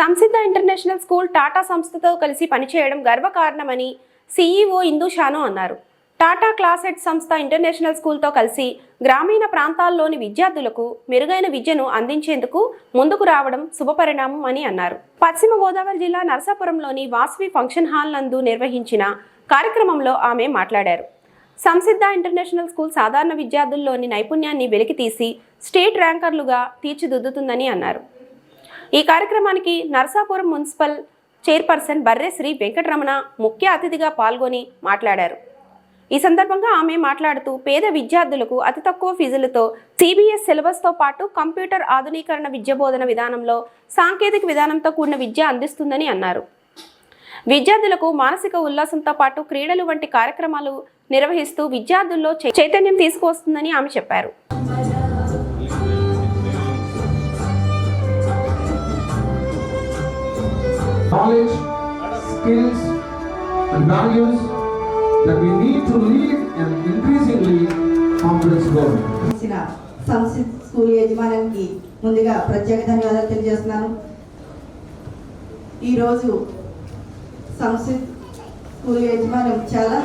సంసిద్ధ international school Tata సంస్థతో కలిసి పనిచేయడం గర్వకారణమని సీఈఓ ఇందు షాను అన్నారు. టాటా క్లాసెట్ సంస్థ ఇంటర్నేషనల్ స్కూల్తో కలిసి గ్రామీణ ప్రాంతాల్లోని విద్యార్థులకు మెరుగైన విద్యను అందించేందుకు ముందుకు రావడం శుభపరిణామం అని అన్నారు. పశ్చిమ గోదావరి జిల్లా నరసాపురంలోని వాసవి ఫంక్షన్ హాల్ నందు నిర్వహించిన కార్యక్రమంలో ఆమె మాట్లాడారు. సంసిద్ధ ఇంటర్నేషనల్ స్కూల్ సాధారణ విద్యార్థుల్లోని నైపుణ్యాన్ని వెలికితీసి స్టేట్ ర్యాంకర్లుగా తీర్చిదిద్దుతుందని అన్నారు. ఈ కార్యక్రమానికి నరసాపురం మున్సిపల్ చైర్పర్సన్ బర్రె శ్రీ వెంకటరమణ ముఖ్య అతిథిగా పాల్గొని మాట్లాడారు. ఈ సందర్భంగా ఆమె మాట్లాడుతూ పేద విద్యార్థులకు అతి తక్కువ ఫీజులతో సిబిఎస్ సిలబస్తో పాటు కంప్యూటర్ ఆధునీకరణ విద్య బోధన విధానంలో సాంకేతిక విధానంతో కూడిన విద్య అందిస్తుందని అన్నారు. విద్యార్థులకు మానసిక ఉల్లాసంతో పాటు క్రీడలు వంటి కార్యక్రమాలు నిర్వహిస్తూ విద్యార్థుల్లో చైతన్యం తీసుకువస్తుందని ఆమె చెప్పారు. Knowledge, skills, and values that we need to lead an increasingly complex world. సంసిద్ధ స్కూల్ యజమానికి ముందుగా ప్రత్యేక ధన్యవాదాలు తెలియజేస్తున్నాను. ఈరోజు సంసిద్ధ స్కూల్ యజమానం చాలా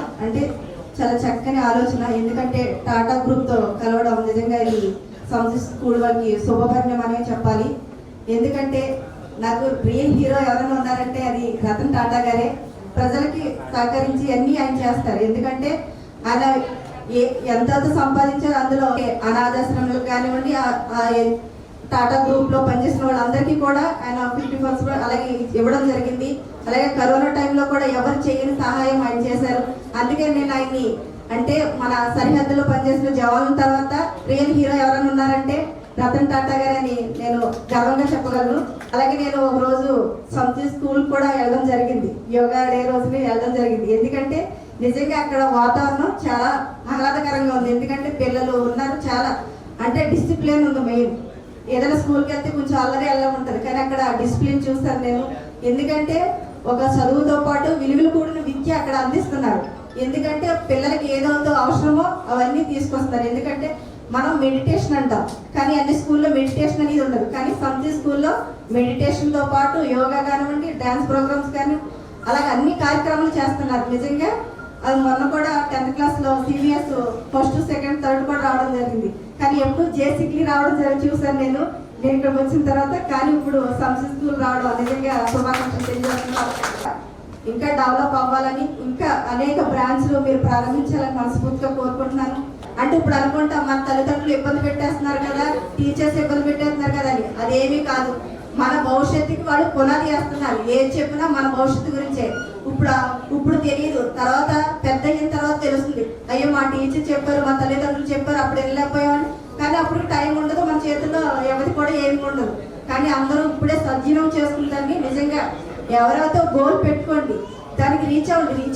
చక్కని ఆలోచన. ఎందుకంటే టాటా గ్రూప్తో కలవడం నిజంగా ఇది సంసిద్ధ స్కూల్ వాళ్ళకి శుభపరిణామనే చెప్పాలి. ఎందుకంటే నాకు రియల్ హీరో ఎవరైనా ఉన్నారంటే అది రతన్ టాటా గారే. ప్రజలకి సహకరించి అన్నీ ఆయన చేస్తారు. ఎందుకంటే ఆయన ఎంత సంపాదించారో అందులో అనాథాశ్రమాలకు కానివ్వండి, టాటా గ్రూప్లో పనిచేసిన వాళ్ళందరికీ కూడా ఆయన 50% అలాగే ఇవ్వడం జరిగింది. అలాగే కరోనా టైంలో కూడా ఎవరు చేయని సహాయం ఆయన చేశారు. అందుకే నేను ఆయన్ని మన సరిహద్దులో పనిచేసిన జవాన్ల తర్వాత రియల్ హీరో ఎవరైనా ఉన్నారంటే రతన్ టాటా గారని నేను గర్వంగా చెప్పగలను. అలాగే నేను ఒక రోజు సంసిద్ధ స్కూల్ కూడా వెళ్ళడం జరిగింది. యోగా డే రోజుని వెళ్ళడం జరిగింది. ఎందుకంటే నిజంగా అక్కడ వాతావరణం చాలా ఆహ్లాదకరంగా ఉంది. ఎందుకంటే పిల్లలు ఉన్నారు, చాలా డిసిప్లిన్ ఉంది. మెయిన్ ఏదైనా స్కూల్కి వెళ్తే కొంచెం అల్లరి ఉంటుంది, కానీ అక్కడ డిసిప్లిన్ చూస్తాను నేను. ఎందుకంటే ఒక చదువుతో పాటు విలువలు కూడిన విద్య అక్కడ అందిస్తున్నారు. ఎందుకంటే పిల్లలకి ఏదైతే అవసరమో అవన్నీ తీసుకొస్తున్నారు. ఎందుకంటే మనం మెడిటేషన్ అంటాం, కానీ అన్ని స్కూల్లో మెడిటేషన్ అనేది ఉండదు. కానీ సంసిద్ధ స్కూల్లో మెడిటేషన్తో పాటు యోగా కానివ్వండి, డ్యాన్స్ ప్రోగ్రామ్స్ కానీ అలాగే అన్ని కార్యక్రమాలు చేస్తున్నారు. నిజంగా అది మొన్న కూడా 10th క్లాస్లో సిబిఎస్ ఫస్ట్, సెకండ్, థర్డ్ కూడా రావడం జరిగింది. కానీ ఎప్పుడు జేసిక్లీ రావడం జరిగింది చూసాను నేను ఇక్కడికి వచ్చిన తర్వాత. కానీ ఇప్పుడు సంసిద్ధ స్కూల్ రావడం నిజంగా శుభాకాంక్షలు తెలియజేస్తున్నారు. ఇంకా డెవలప్ అవ్వాలని, ఇంకా అనేక బ్రాంచ్లు మీరు ప్రారంభించాలని మనస్ఫూర్తిగా కోరుకుంటున్నాను. ఇప్పుడు అనుకుంటాం మన తల్లిదండ్రులు ఇబ్బంది పెట్టేస్తున్నారు కదా, టీచర్స్ ఇబ్బంది పెట్టేస్తున్నారు కదా అని. అదేమీ కాదు. మన భవిష్యత్తుకి వాళ్ళు పునాది వేస్తున్నారు. ఏది చెప్పినా మన భవిష్యత్తు గురించే. ఇప్పుడు తెలియదు, తర్వాత పెద్ద అయిన తర్వాత తెలుస్తుంది. అయ్యో మా టీచర్ చెప్పారు, మా తల్లిదండ్రులు చెప్పారు, అప్పుడు వెళ్ళలేకపోయామని. కానీ అప్పుడు టైం ఉండదు, మన చేతుల్లో ఎవరి కూడా ఏమి ఉండదు. కానీ అందరూ ఇప్పుడే సజీవం చేసుకుంటారని నిజంగా ఎవరైతే గోల్ పెట్టుకోండి, దానికి రీచ్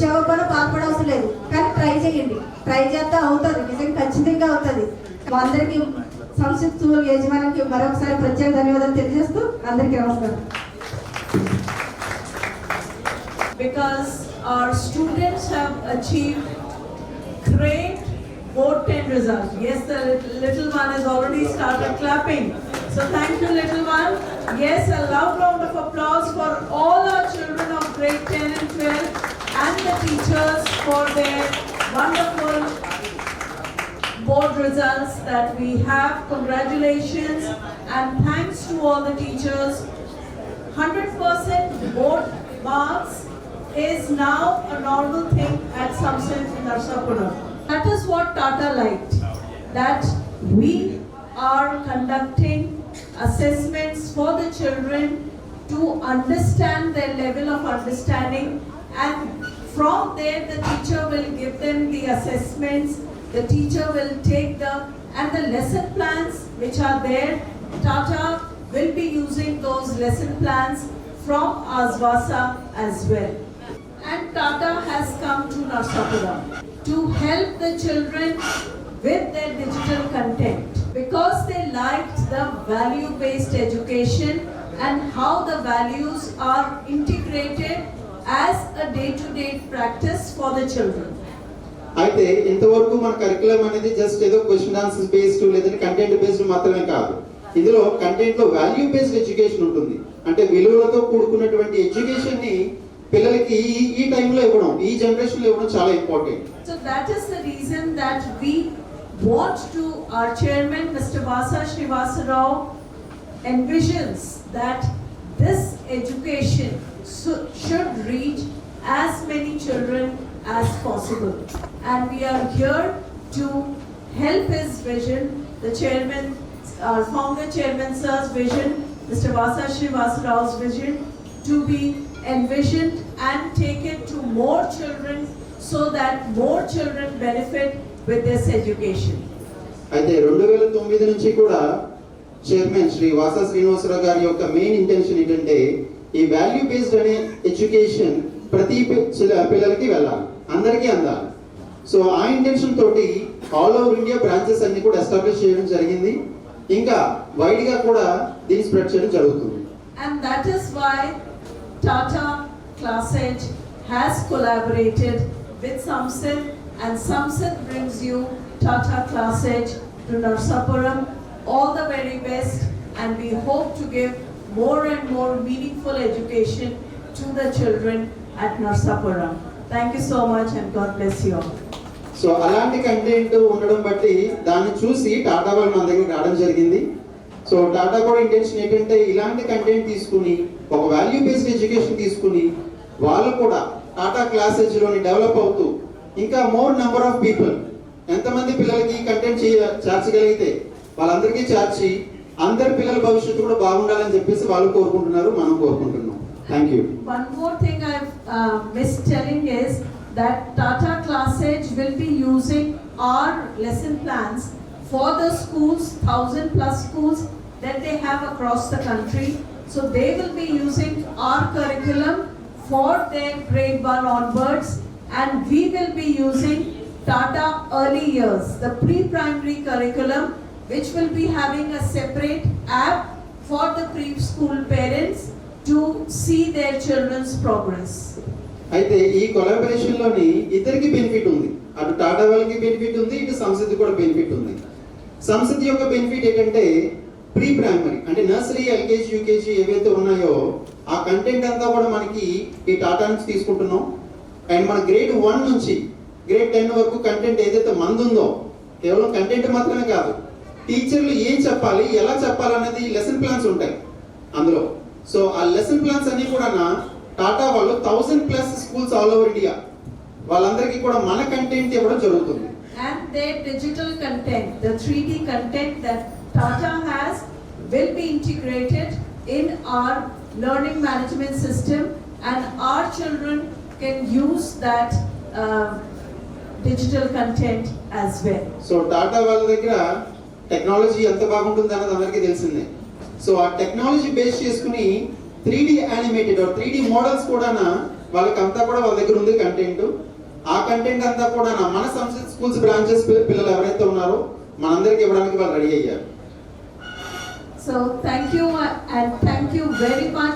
అవ్వకుండా బాధపడవసరం లేదు. కానీ ట్రై చేయండి, ట్రై చేస్తే అవుతుంది, నిజంగా ఖచ్చితంగా అవుతుంది. అందరికీ సంసిద్ధ స్కూల్ యజమానికి మరొకసారి ప్రత్యేక ధన్యవాదాలు తెలియజేస్తూ అందరికీ నమస్కారం. Because our students have achieved great board 10 results. Yes, the little one has already started clapping. So thank you, little one. Yes, a loud round of applause for all our children of grade 10 and 12 and the teachers for their wonderful board results that we have. Congratulations and thanks to all the teachers. 100% board marks is now a normal thing at Samsiddh Narasapuram. That is what Tata liked, that we are conducting assessments for the children to understand their level of understanding, and from there the teacher will give them the assessments. The teacher will take and the lesson plans which are there. Tata will be using those lesson plans from Azvasa as well. And Tata has come to Narasapuram to help the children with their digital content, because they liked the value-based education and how the values are integrated as a day-to-day practice for the children. అయితే ఇంతవరకు మన curriculum అనేది just ఏదో question answers based లేదంటే content based మాత్రమే కాదు. ఇందులో content లో వాల్యూ బేస్డ్ ఎడ్యుకేషన్ ఉంటుంది. అంటే విలువలతో కూడుకున్నటువంటి ఎడ్యుకేషన్ ని పిల్లలకి ఈ టైంలో ఇవ్వడం, ఈ జనరేషన్ లో ఇవ్వడం చాలా important. So that is the reason that we want to, our chairman, Mr. Vasa Srivasa Rao, envisions that this education should reach as many children as possible. And we are here to help his vision, the chairman, our founder chairman sir's vision, Mr. Vasa Srivasa Rao's vision, to be envisioned and take it to more children so that more children benefit with this education. అయితే 2009 నుంచి కూడా chairman Shri వాసా Srinivasarao గారి యొక్క main intention ఏంటంటే ఈ value based అనే education ప్రతి పిల్లలకి వెళ్ళాలి, అందరికీ అందాలి. సో ఆ ఇంటెన్షన్ తోటి ఆల్ ఓవర్ ఇండియా బ్రాంచెస్ అన్ని కూడా ఎస్టాబ్లిష్ చేయడం జరిగింది. ఇంకా వైడ్ గా కూడా దీన్ని స్ప్రెడ్ చేయడం జరుగుతుంది. And that is why Tata ClassEdge has collaborated with Samsid, and Samsid brings you Tata ClassEdge to Narsapuram. All the very best, and we hope to give more and more meaningful education to the children at Narsapuram. Thank you so much, and God bless you all. So అలాంటి content ఉండడం బట్టి దాన్ని చూసి టాటా వాళ్ళు మన దగ్గర రావడం జరిగింది. సో టాటా కూడా ఇంటెన్షన్ ఏంటంటే ఇలాంటి కంటెంట్ తీసుకుని ఒక వాల్యూ బేస్డ్ ఎడ్యుకేషన్ తీసుకుని వాళ్ళు కూడా టాటా క్లాసెస్ లోని డెవలప్ అవుతూ ఇంకా మోర్ నెంబర్ ఆఫ్ పీపుల్, ఎంతమంది పిల్లలకి కంటెంట్ చేర్చగలిగితే వాళ్ళందరికీ చేర్చి అందరి పిల్లల భవిష్యత్తు కూడా బాగుండాలని చెప్పేసి వాళ్ళు కోరుకుంటున్నారు, మనం కోరుకుంటున్నాం. Thank you. One more thing I've missed telling is that Tata ClassEdge will be using our lesson plans for the schools, 1,000 plus schools that they have across the country. So they will be using our curriculum for their grade 1 onwards, and we will be using Tata Early Years, the pre-primary curriculum, which will be having a separate app for the preschool parents to see their children's progress. అయితే ఈ collaboration లోని ఇద్దరికి benefit ఉంది. అటు టాటా వాళ్ళకి benefit ఉంది, ఇటు సంసిద్ధి కూడా బెనిఫిట్ ఉంది. సంసిద్ధి యొక్క బెనిఫిట్ ఏంటంటే ప్రీ ప్రైమరీ అంటే నర్సరీ, ఎల్కేజీ, యూకేజీ ఏవైతే ఉన్నాయో ఆ కంటెంట్ అంతా కూడా మనకి ఈ టాటా నుంచి తీసుకుంటున్నాం. అండ్ మన గ్రేడ్ 1 నుంచి గ్రేడ్ 10 వరకు కంటెంట్ ఏదైతే మందుందో కేవలం కంటెంట్ మాత్రమే కాదు, టీచర్లు ఏం చెప్పాలి, ఎలా చెప్పాలనేది లెసన్ ప్లాన్స్ ఉంటాయి అందులో. సో ఆ లెసన్ ప్లాన్స్ అన్ని కూడా టాటా వాళ్ళు 1,000 plus schools all over India వాళ్ళందరికీ కూడా మన కంటెంట్ ఇవ్వడం జరుగుతుంది. And their digital content, the 3D content that Tata has, will be integrated in our learning management system, and our children can use that digital content as well. So Tata వాళ్ళ దగ్గర technology ఎంత బాగుంటుంది అన్నది అందరికీ తెలిసిందే. So ఆ technology base చేసుకుని 3D animated 3D models కూడా వాళ్ళకంతా కూడా వాళ్ళ దగ్గర ఉంది కంటెంట్. ఆ కంటెంట్ అంతా కూడా మన సంస్కృతి స్కూల్స్ బ్రాంచెస్ పిల్లలు ఎవరైతే ఉన్నారో మనందరికి ఇవ్వడానికి వాళ్ళు రెడీ అయ్యారు. So thank you, and thank you very much.